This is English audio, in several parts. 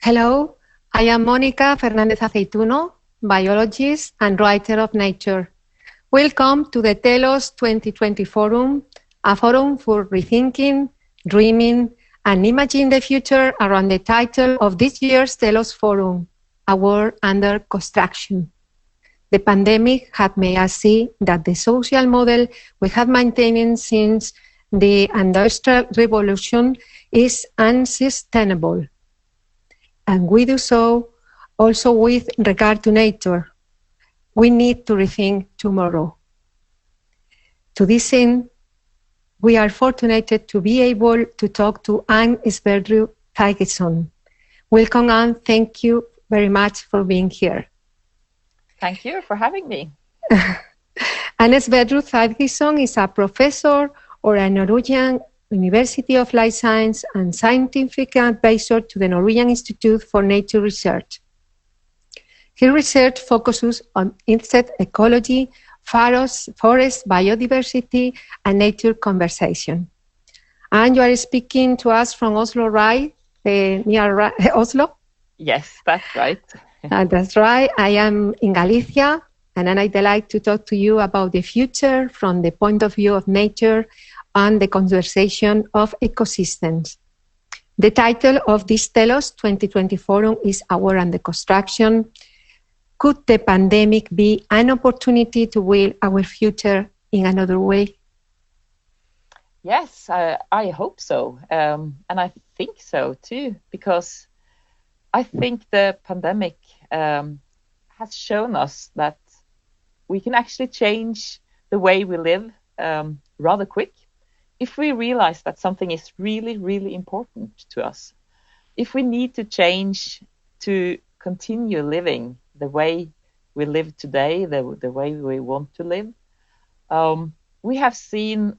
Hello, I am Mónica Fernández-Aceytuno, biologist and writer of Nature. Welcome to the Telos 2020 Forum, a forum for rethinking, dreaming, and imagining the future around the title of this year's Telos Forum, A World Under Construction. The pandemic had made us see that the social model we have maintained since the Industrial Revolution is unsustainable. And we do so also with regard to nature. We need to rethink tomorrow. To this end, we are fortunate to be able to talk to Anne Sverdrup-Thygeson. Welcome, Anne. Thank you very much for being here. Thank you for having me. Anne Sverdrup-Thygeson is a professor or a Norwegian University of Life Science and scientific advisor to the Norwegian Institute for Nature Research. Her research focuses on insect ecology, forest biodiversity, and nature conservation. And you are speaking to us from Oslo, right? Near Oslo? Yes, that's right. That's right. I am in Galicia, and I'd like to talk to you about the future from the point of view of nature and the conservation of ecosystems. The title of this Telos 2020 Forum is A World Under Construction. Could the pandemic be an opportunity to build our future in another way? Yes, I hope so. And I think so too, because I think the pandemic has shown us that we can actually change the way we live rather quick. If we realize that something is really, really important to us, if we need to change to continue living the way we live today, the way we want to live, we have seen,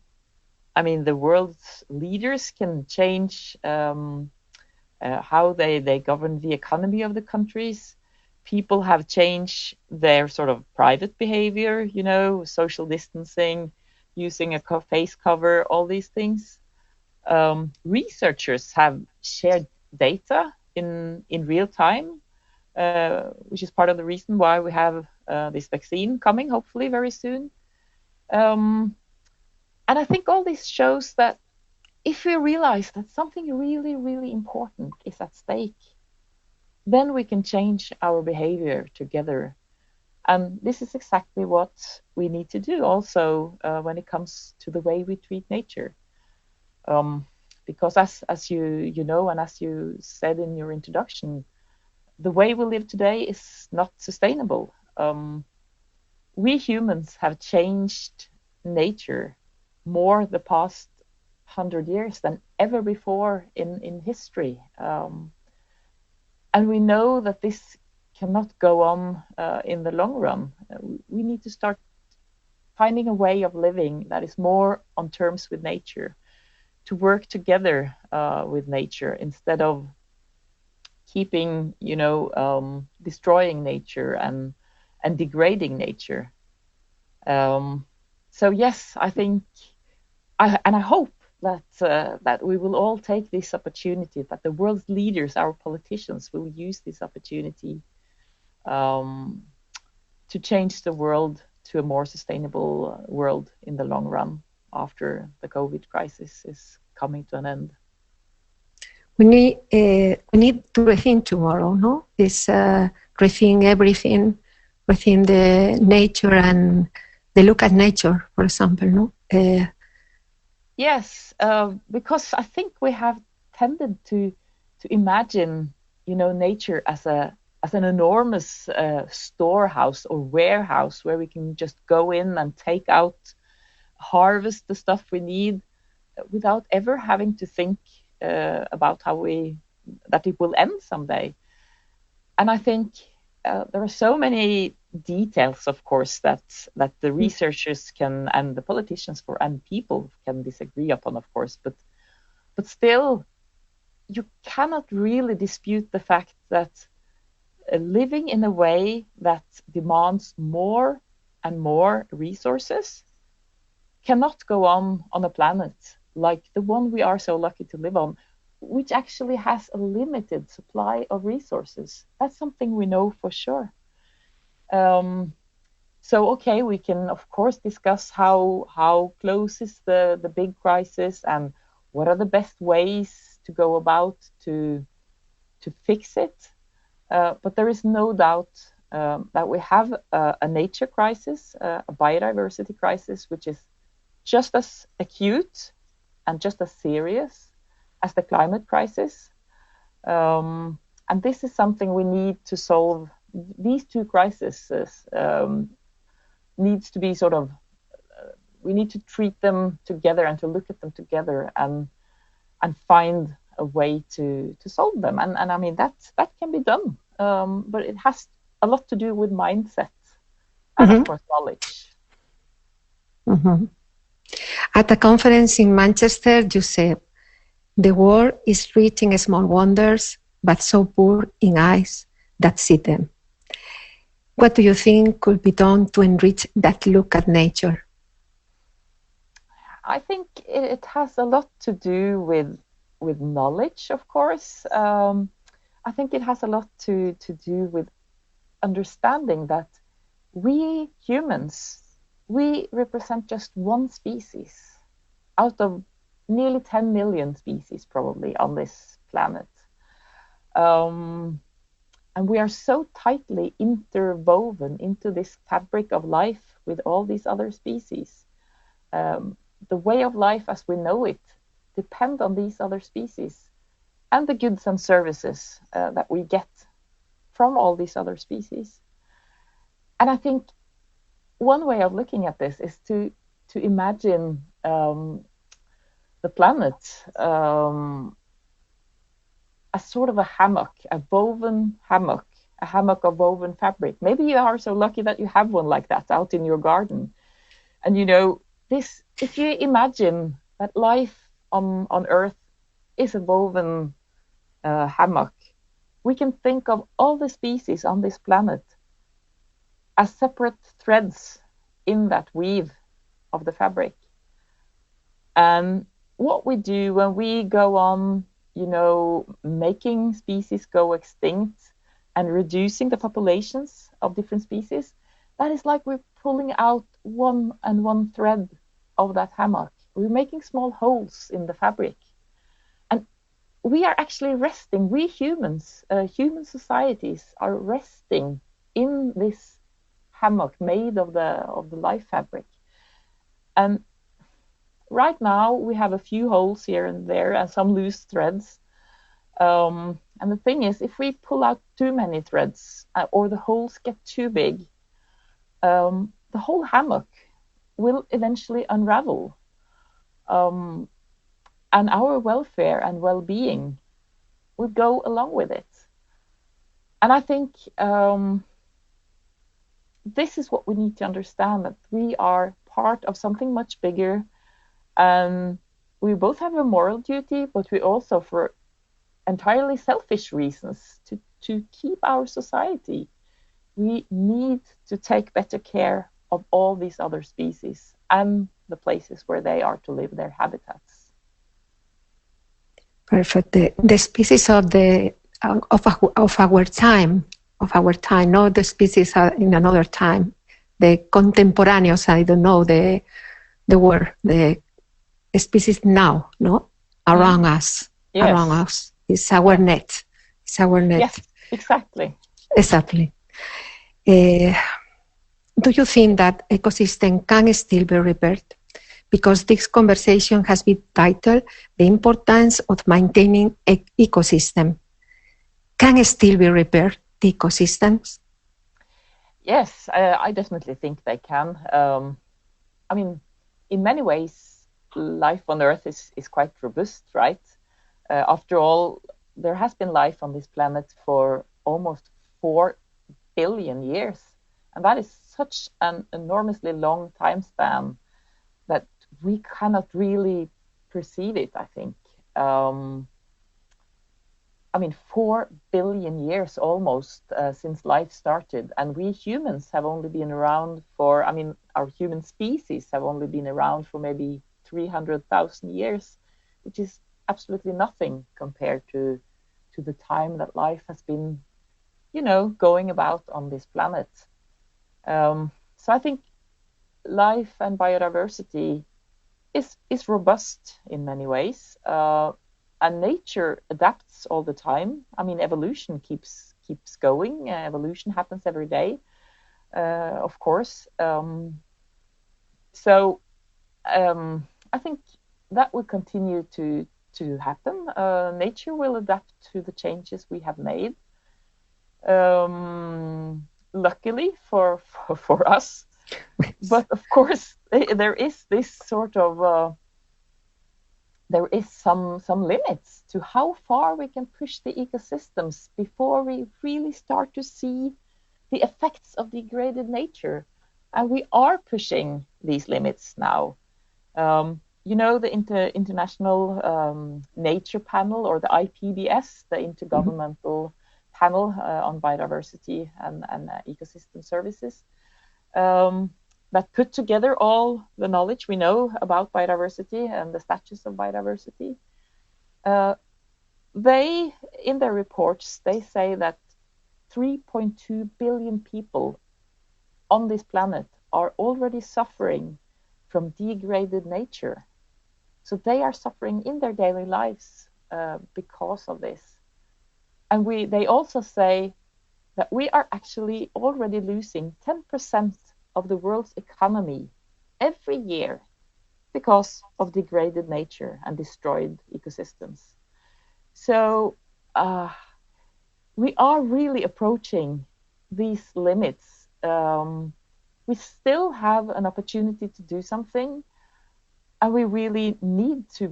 the world's leaders can change how they govern the economy of the countries. People have changed their sort of private behavior, social distancing, using a face cover, all these things. Researchers have shared data in real time, which is part of the reason why we have this vaccine coming, hopefully very soon. And I think all this shows that if we realize that something really, really important is at stake, then we can change our behavior together. And this is exactly what we need to do also when it comes to the way we treat nature. Because as you know, and as you said in your introduction, the way we live today is not sustainable. We humans have changed nature more the past 100 years than ever before in history. And we know that this cannot go on in the long run. We need to start finding a way of living that is more on terms with nature, to work together with nature instead of keeping, destroying nature and degrading nature. So yes, I think, and I hope that we will all take this opportunity, that the world's leaders, our politicians, will use this opportunity to change the world to a more sustainable world in the long run after the COVID crisis is coming to an end. We need to rethink tomorrow, no? This rethink everything, rethink the nature and the look at nature, for example, no? Yes, because I think we have tended to imagine, nature as an enormous storehouse or warehouse where we can just go in and take out, harvest the stuff we need without ever having to think about that it will end someday. And I think there are so many details, of course, that the researchers can, and the politicians and people can disagree upon, of course, but still you cannot really dispute the fact that living in a way that demands more and more resources cannot go on a planet like the one we are so lucky to live on, which actually has a limited supply of resources. That's something we know for sure. So, okay, we can, of course, discuss how close is the big crisis and what are the best ways to go about to fix it. But there is no doubt that we have a nature crisis, a biodiversity crisis, which is just as acute and just as serious as the climate crisis. And this is something we need to solve. These two crises needs to be sort of, we need to treat them together and to look at them together and find a way to solve them. And I mean, that can be done. But it has a lot to do with mindset and, of course, knowledge. At a conference in Manchester, you said, "The world is rich in small wonders, but so poor in eyes that see them." What do you think could be done to enrich that look at nature? I think it has a lot to do with knowledge, of course. I think it has a lot to do with understanding that we humans, we represent just one species out of nearly 10 million species probably on this planet. And we are so tightly interwoven into this fabric of life with all these other species. The way of life as we know it depend on these other species and the goods and services that we get from all these other species. And I think one way of looking at this is to imagine the planet as sort of a hammock, a woven hammock, a hammock of woven fabric. Maybe you are so lucky that you have one like that out in your garden. And you know, this, if you imagine that life on Earth is a woven hammock, we can think of all the species on this planet as separate threads in that weave of the fabric. And what we do when we go on, you know, making species go extinct and reducing the populations of different species, that is like we're pulling out one thread of that hammock. We're making small holes in the fabric. And we are actually resting, we humans, human societies are resting in this hammock made of the life fabric. And right now we have a few holes here and there and some loose threads. And the thing is, if we pull out too many threads or the holes get too big, the whole hammock will eventually unravel. And our welfare and well-being will go along with it. And I think this is what we need to understand, that we are part of something much bigger. And we both have a moral duty, but we also, for entirely selfish reasons, to keep our society, we need to take better care of all these other species and the places where they are to live, their habitats. Perfect. The species of our time, not the species in another time. The contemporaneous, I don't know the word, the species now, no, around us, yes. Around us. It's our net. It's our net. Yes, exactly. Exactly. Do you think that ecosystem can still be repaired? Because this conversation has been titled "The Importance of Maintaining Ecosystem." Can still be repaired, the ecosystems? Yes, I definitely think they can. I mean, in many ways, life on Earth is quite robust, right? After all, there has been life on this planet for almost 4 billion years. And that is such an enormously long time span that we cannot really perceive it, I think. I mean, 4 billion years almost since life started. And we humans have only been around for, I mean, our human species have only been around for maybe 300,000 years, which is absolutely nothing compared to the time that life has been, going about on this planet. So I think life and biodiversity is robust in many ways, and nature adapts all the time. I mean, evolution keeps going. Evolution happens every day, of course. So I think that will continue to happen. Nature will adapt to the changes we have made. Luckily for us, but of course there is this sort of there is some limits to how far we can push the ecosystems before we really start to see the effects of degraded nature, and we are pushing these limits now. The International Nature Panel, or the IPBS, the Intergovernmental Panel on Biodiversity and Ecosystem Services, that put together all the knowledge we know about biodiversity and the status of biodiversity. They, in their reports, they say that 3.2 billion people on this planet are already suffering from degraded nature. So they are suffering in their daily lives because of this. And they also say that we are actually already losing 10% of the world's economy every year because of degraded nature and destroyed ecosystems. So we are really approaching these limits. We still have an opportunity to do something, and we really need to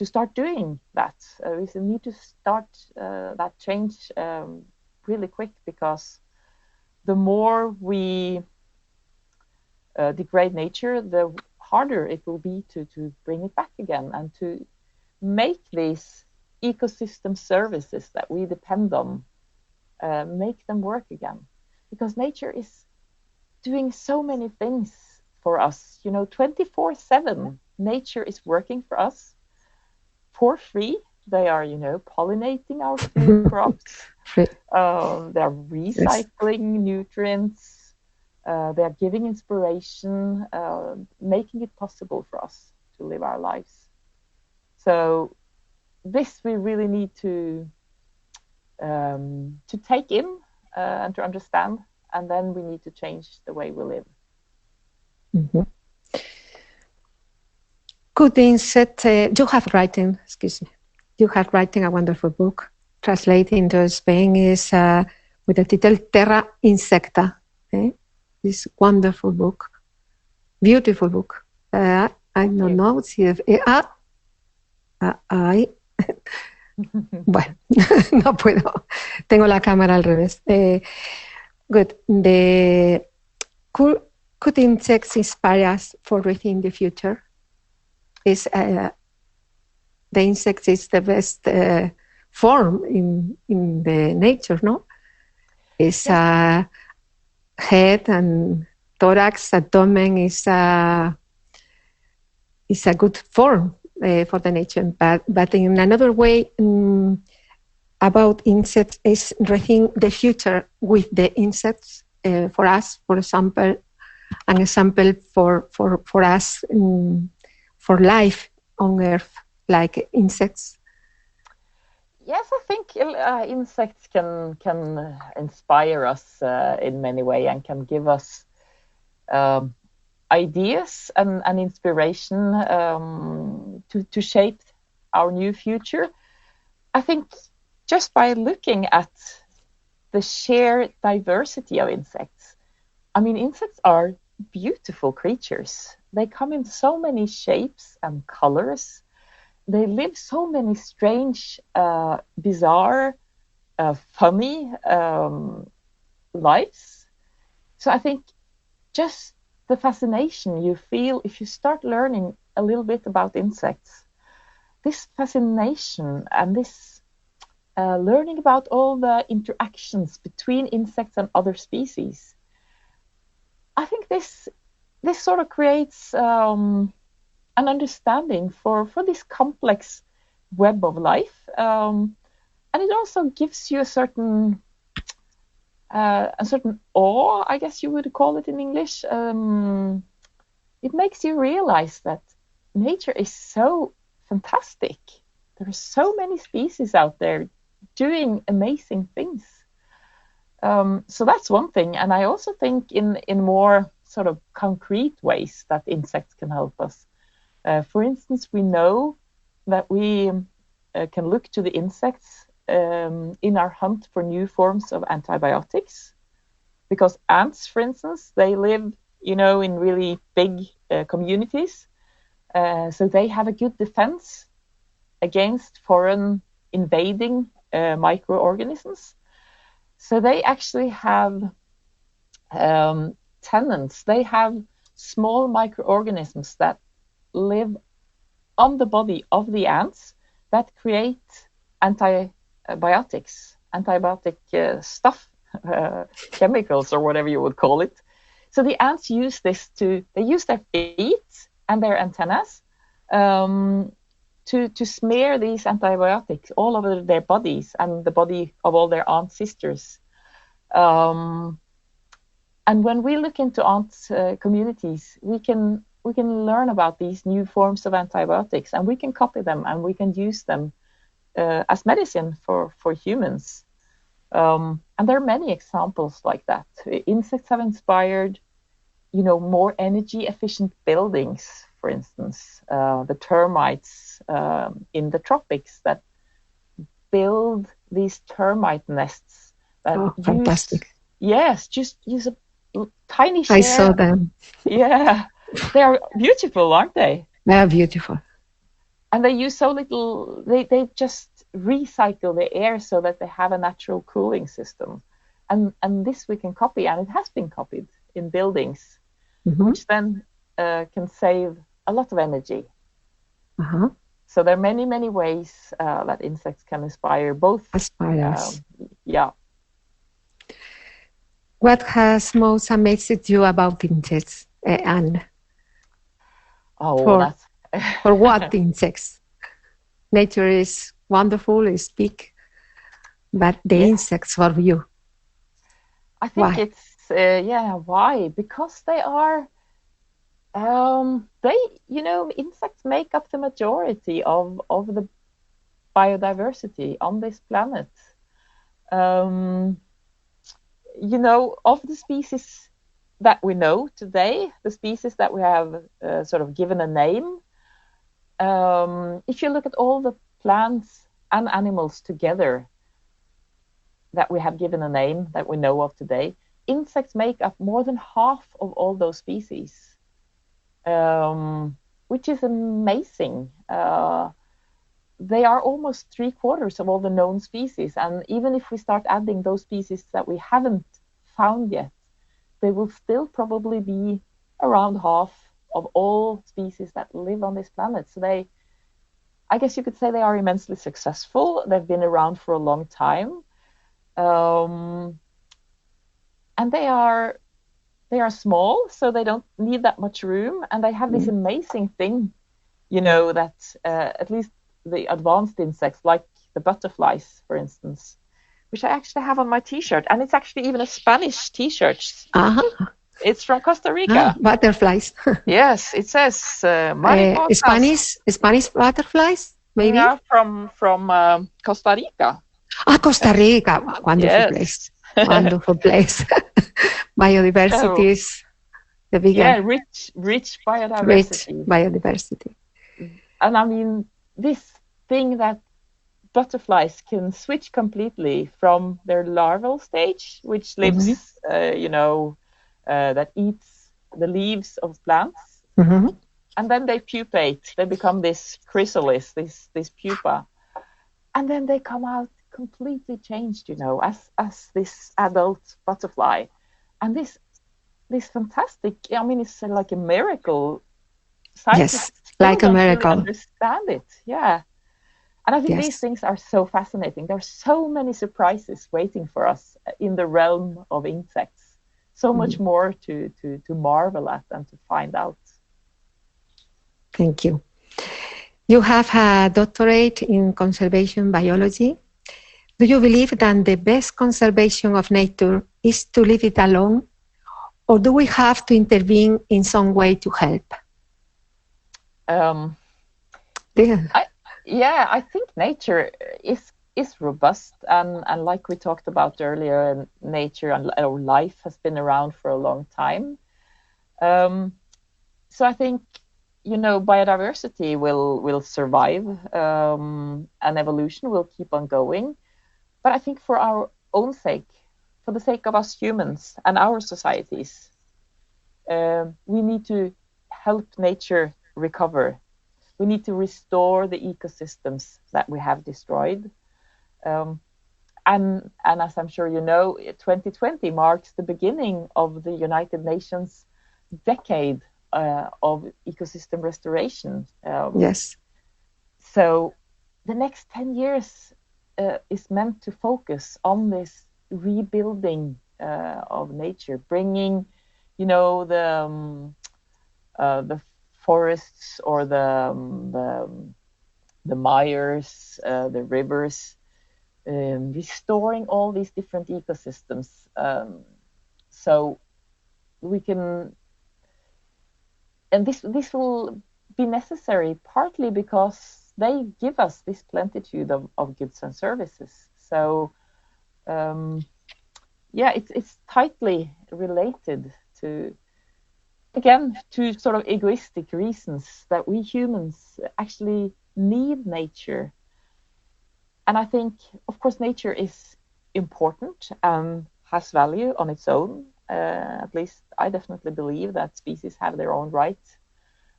start doing that. We need to start that change really quick, because the more we degrade nature, the harder it will be to bring it back again and to make these ecosystem services that we depend on, make them work again. Because nature is doing so many things for us, 24/7. Nature is working for us for free. They are, pollinating our food crops. They're recycling nutrients. They are giving inspiration, making it possible for us to live our lives. So this we really need to take in and to understand, and then we need to change the way we live. Mm-hmm. Could insect, you have written a wonderful book, translated into Spain, is with the title Terra Insecta. This wonderful book, beautiful book. I don't know if bueno, no puedo, tengo la cámara al revés. Good. Could insects inspire us for rethinking the future? Is the insect is the best form in the nature, no? It's yes. Head and thorax, abdomen is a good form for the nature, but in another way about insects is rethink the future with the insects. For us, for example, an example for us for life on Earth, like insects. Yes, I think insects can inspire us in many ways and can give us ideas and inspiration to shape our new future. I think just by looking at the sheer diversity of insects. I mean, insects are beautiful creatures. They come in so many shapes and colors. They live so many strange, bizarre, funny lives. So I think just the fascination you feel if you start learning a little bit about insects, this fascination and this learning about all the interactions between insects and other species, I think this sort of creates an understanding for this complex web of life, and it also gives you a certain awe, I guess you would call it in English. It makes you realize that nature is so fantastic. There are so many species out there doing amazing things. So that's one thing. And I also think in more sort of concrete ways that insects can help us. For instance, we know that we can look to the insects in our hunt for new forms of antibiotics. Because ants, for instance, they live, in really big communities. So they have a good defense against foreign invading microorganisms. So they actually have tenants. They have small microorganisms that live on the body of the ants that create antibiotic stuff, chemicals or whatever you would call it. So the ants use this they use their feet and their antennas to smear these antibiotics all over their bodies and the body of all their ant sisters. And when we look into ant communities, we can learn about these new forms of antibiotics, and we can copy them and we can use them as medicine for humans. And there are many examples like that. Insects have inspired, more energy efficient buildings. For instance, the termites in the tropics that build these termite nests. Fantastic. Yes, just use a tiny share. I saw them. Yeah, they are beautiful, aren't they? They are beautiful. And they use so little, they just recycle the air so that they have a natural cooling system. And this we can copy, and it has been copied in buildings, which then can save a lot of energy. So there are many, many ways that insects can inspire both. Inspire us. Yeah. What has most amazed you about insects, Anne? For what insects? Nature is wonderful, is big, but the insects for you? I think it's, why? Because they are, insects make up the majority of the biodiversity on this planet. Of the species that we know today, the species that we have sort of given a name, if you look at all the plants and animals together that we have given a name that we know of today, insects make up more than half of all those species, which is amazing. They are almost 3/4 of all the known species. And even if we start adding those species that we haven't found yet, they will still probably be around half of all species that live on this planet. So I guess you could say they are immensely successful. They've been around for a long time. And they are small, so they don't need that much room. And they have this amazing thing, that at least the advanced insects, like the butterflies, for instance, which I actually have on my T-shirt, and it's actually even a Spanish T-shirt. It's from Costa Rica. Butterflies. Yes, it says Spanish butterflies, maybe. Yeah, from Costa Rica. Costa Rica, wonderful place. Wonderful place. Biodiversity is the bigger. Yeah, rich biodiversity. Rich biodiversity. And I mean, this thing that butterflies can switch completely from their larval stage, which lives, that eats the leaves of plants, and then they pupate. They become this chrysalis, this pupa, and then they come out completely changed, as this adult butterfly. And this fantastic, I mean, it's like a miracle. Scientists like a miracle. Really understand it, yeah. And I think these things are so fascinating. There are so many surprises waiting for us in the realm of insects. So much more to marvel at and to find out. Thank you. You have a doctorate in conservation biology. Do you believe that the best conservation of nature is to leave it alone, or do we have to intervene in some way to help? I think nature is robust, and like we talked about earlier, nature and life has been around for a long time. So I think, biodiversity will survive, and evolution will keep on going. But I think for our own sake, for the sake of us humans and our societies, we need to help nature recover. We need to restore the ecosystems that we have destroyed. And as I'm sure you know, 2020 marks the beginning of the United Nations decade of ecosystem restoration. Yes. So the next 10 years is meant to focus on this rebuilding of nature, bringing, the forests or the mires, the rivers, restoring all these different ecosystems, so we can. And this will be necessary partly because they give us this plenitude of goods and services. So it's tightly related to sort of egoistic reasons that we humans actually need nature. And I think, of course, nature is important and has value on its own. At least I definitely believe that species have their own right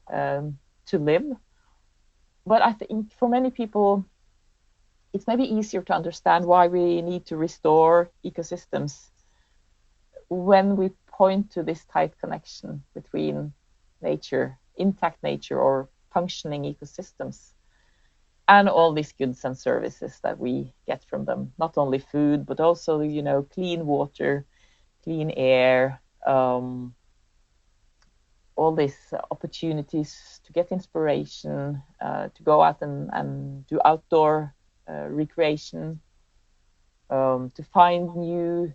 to live. But I think for many people, it's maybe easier to understand why we need to restore ecosystems when we point to this tight connection between nature, intact nature or functioning ecosystems, and all these goods and services that we get from them. Not only food, but also, clean water, clean air, all these opportunities to get inspiration, to go out and do outdoor recreation, to find new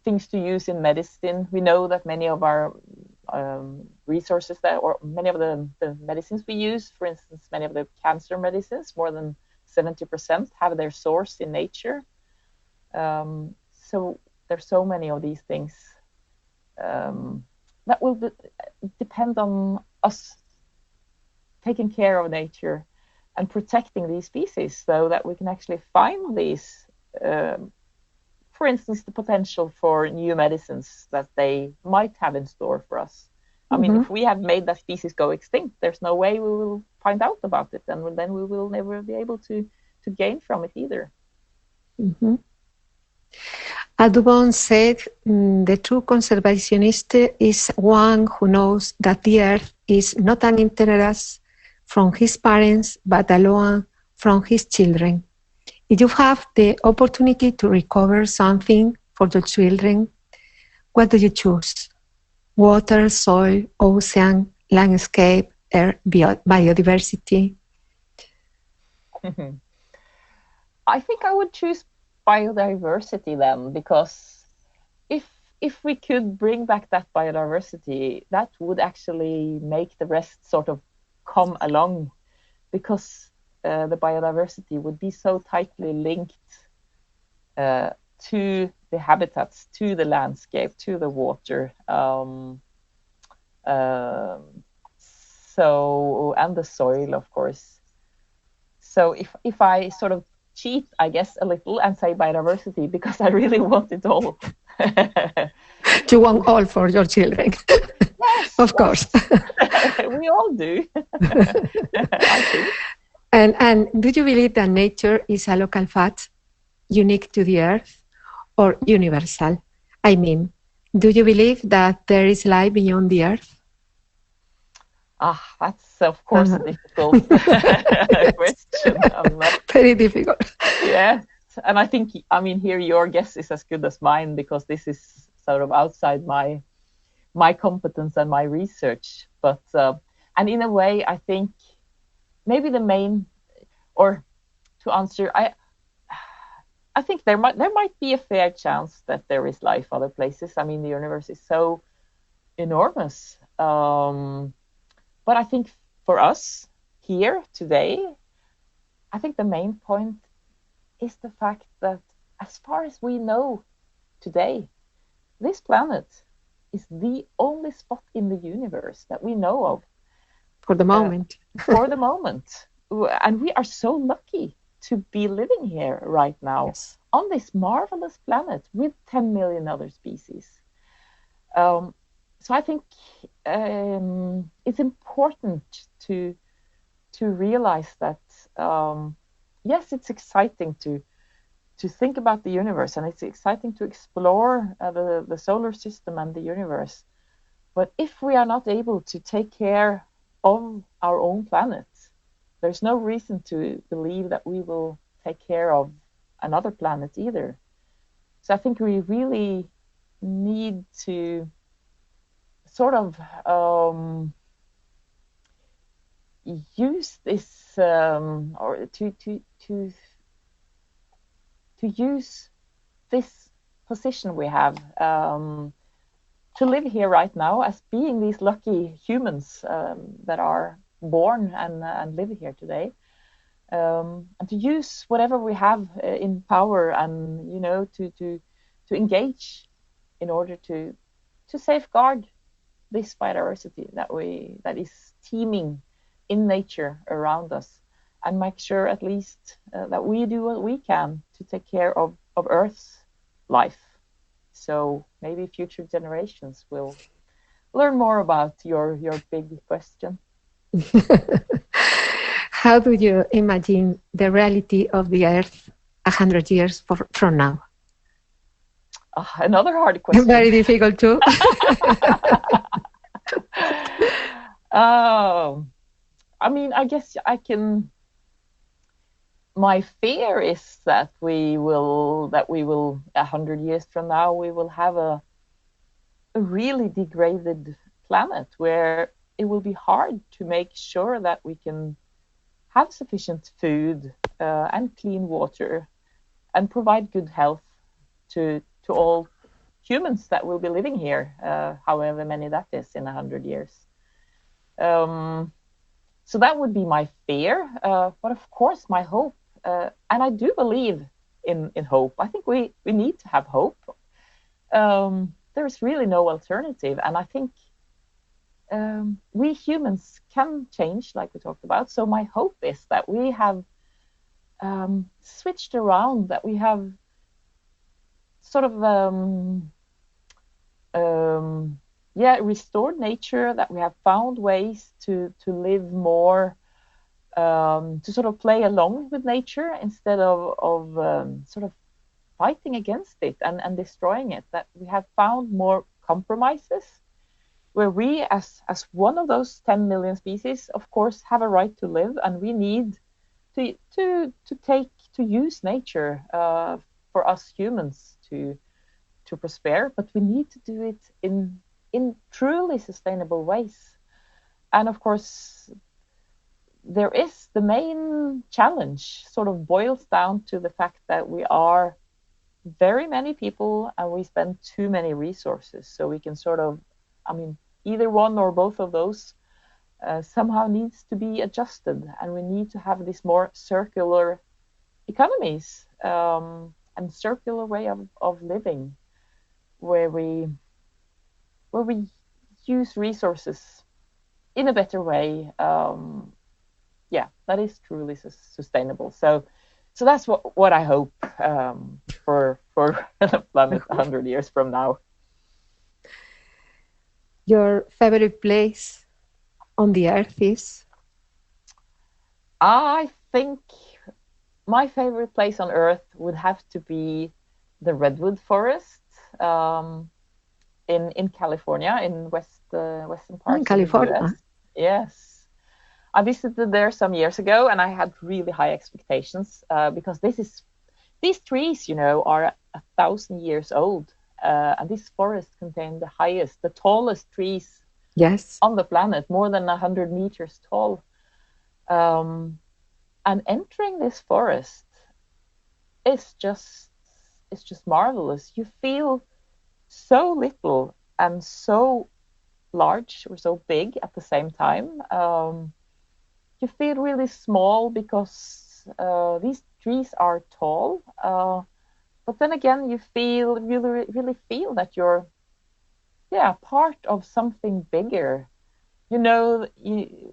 things to use in medicine. We know that many of our resources or many of the medicines we use, for instance, many of the cancer medicines, more than 70% have their source in nature. So there's so many of these things that will depend on us taking care of nature and protecting these species so that we can actually find these, for instance, the potential for new medicines that they might have in store for us. I mean, if we have made that species go extinct, there's no way we will find out about it, and then we will never be able to gain from it either. Mm-hmm. Audubon said, the true conservationist is one who knows that the earth is not an interest from his parents, but alone from his children. If you have the opportunity to recover something for your children, what do you choose? Water, soil, ocean, landscape, air, biodiversity? I think I would choose biodiversity then, because if we could bring back that biodiversity, that would actually make the rest sort of come along, because the biodiversity would be so tightly linked to the habitats, to the landscape, to the water, so and the soil, of course. So if I sort of cheat, I guess, a little and say biodiversity, because I really want it all. You want all for your children. Yes, of course. We all do. I think. And do you believe that nature is a local fact, unique to the earth, or universal? I mean, do you believe that there is life beyond the earth? That's of course a difficult question. Very difficult. Yes, and I think, here your guess is as good as mine, because this is sort of outside my competence and my research. But And in a way, I think maybe the main, or to answer, I think there might be a fair chance that there is life other places. I mean, the universe is so enormous. But I think for us here today, I think the main point is the fact that as far as we know today, this planet is the only spot in the universe that we know of. For the moment. For the moment. And we are so lucky to be living here right now, yes, on this marvelous planet with 10 million other species. So I think it's important to realize that, yes, it's exciting to think about the universe, and it's exciting to explore the solar system and the universe. But if we are not able to take care of our own planet, there's no reason to believe that we will take care of another planet either. So I think we really need to sort of use this, or to use this position we have to live here right now as being these lucky humans that are born and live here today, and to use whatever we have in power, and to engage in order to safeguard this biodiversity that is teeming in nature around us, and make sure at least that we do what we can to take care of Earth's life. So maybe future generations will learn more about your big question. How do you imagine the reality of the Earth 100 years from now? Another hard question. Very difficult too. I mean, I guess I can. My fear is that we will 100 years from now, we will have a really degraded planet where it will be hard to make sure that we can have sufficient food and clean water and provide good health to all humans that will be living here, however many that is in 100 years. So that would be my fear. But of course, my hope, and I do believe in hope. I think we need to have hope. There is really no alternative. And I think we humans can change, like we talked about. So my hope is that we have switched around, that we have sort of restored nature, that we have found ways to live more, to sort of play along with nature instead of sort of fighting against it and destroying it, that we have found more compromises where we as one of those 10 million species, of course, have a right to live, and we need to use nature for us humans to prosper, but we need to do it in truly sustainable ways. And of course, there is the main challenge sort of boils down to the fact that we are very many people and we spend too many resources. So we can sort of, I mean, either one or both of those somehow needs to be adjusted, and we need to have this more circular economies and circular way of living, where we use resources in a better way. That is truly sustainable. So that's what I hope for the planet 100 years from now. Your favorite place on the Earth is? I think my favorite place on Earth would have to be the redwood forest in California, in western parts in California. of the US. Yes. I visited there some years ago, and I had really high expectations because these trees, are 1,000 years old, and this forest contained the tallest trees Yes. on the planet, more than 100 meters tall. And entering this forest is just marvelous. You feel so little and so large or so big at the same time. You feel really small because these trees are tall, but then again, you really feel that you're part of something bigger. You know,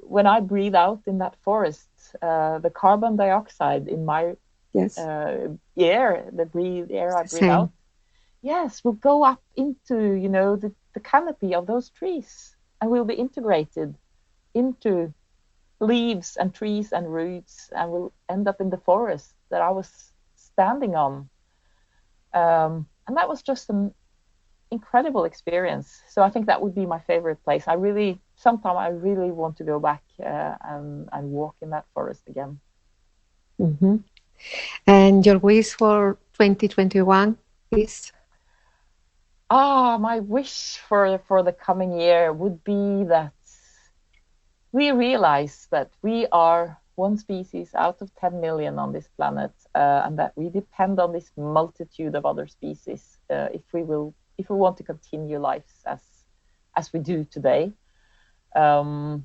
when I breathe out in that forest, the carbon dioxide in my air, the air I breathe out, will go up into, the canopy of those trees, and will be integrated into leaves and trees and roots, and will end up in the forest that I was standing on. And that was just an incredible experience. So I think that would be my favorite place. Sometime I really want to go back and walk in that forest again. Mm-hmm. And your wish for 2021 is? My wish for the coming year would be that we realize that we are one species out of 10 million on this planet, and that we depend on this multitude of other species if we want to continue lives as we do today. And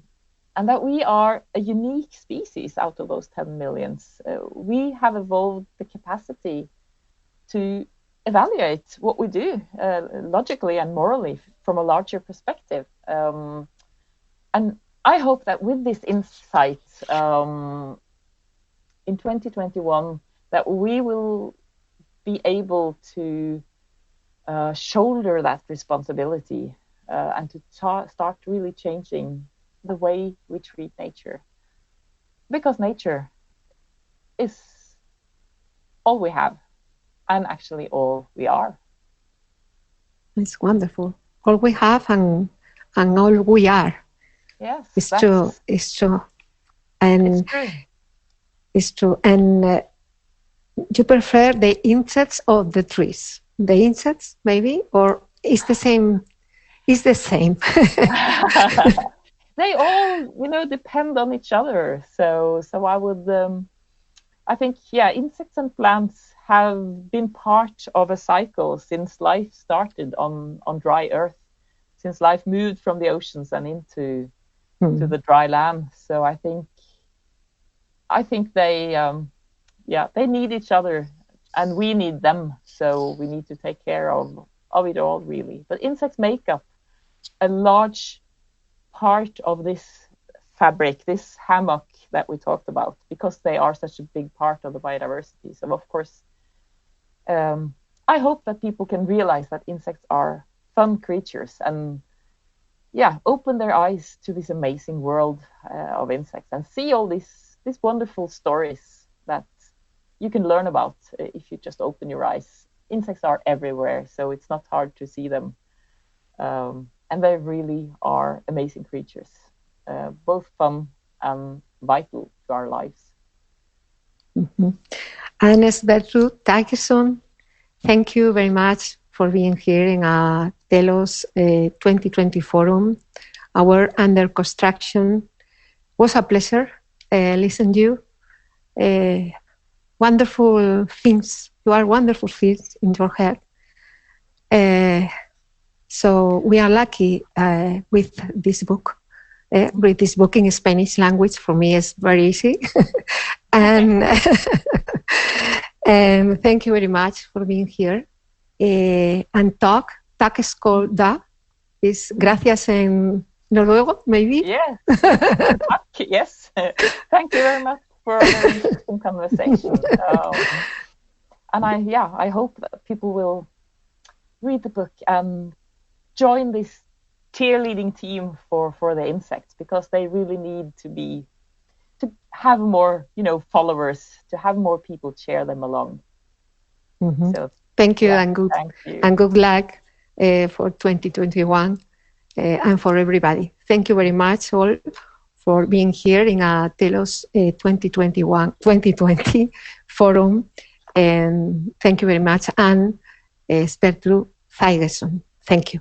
that we are a unique species out of those 10 millions. We have evolved the capacity to evaluate what we do logically and morally from a larger perspective. And I hope that with this insight in 2021, that we will be able to shoulder that responsibility and to start really changing the way we treat nature. Because nature is all we have, and actually all we are. It's wonderful. All we have and all we are. Yes, it's true. It's true. And it's true. And you prefer the insects or the trees? The insects, maybe, or it's the same? It's the same. They all, depend on each other. So I would, I think, insects and plants have been part of a cycle since life started on dry earth, since life moved from the oceans and into to the dry land. So I think they, they need each other, and we need them. So we need to take care of it all, really. But insects make up a large part of this fabric, this hammock that we talked about, because they are such a big part of the biodiversity. So of course, I hope that people can realize that insects are fun creatures and open their eyes to this amazing world of insects and see all these wonderful stories that you can learn about if you just open your eyes. Insects are everywhere, so it's not hard to see them. And they really are amazing creatures, both fun and vital to our lives. Mm-hmm. Anne Sverdrup-Thygeson, thank you very much for being here in our Telos 2020 forum. Our under construction was a pleasure. Listen to you. Wonderful things. You are wonderful things in your head. So we are lucky with this book. Read this book in Spanish language. For me, it's very easy. And thank you very much for being here. And talk is called da. Is gracias en noruego, maybe? Yes. Yes. Thank you very much for a very interesting conversation. And I hope that people will read the book and join this cheerleading team for the insects, because they really need to have more, followers, to have more people cheer them along. Mm-hmm. So thank you, and good luck for 2021 and for everybody. Thank you very much all for being here in our Telos 2020 forum, and thank you very much, Anne Sverdrup-Thygeson. Thank you.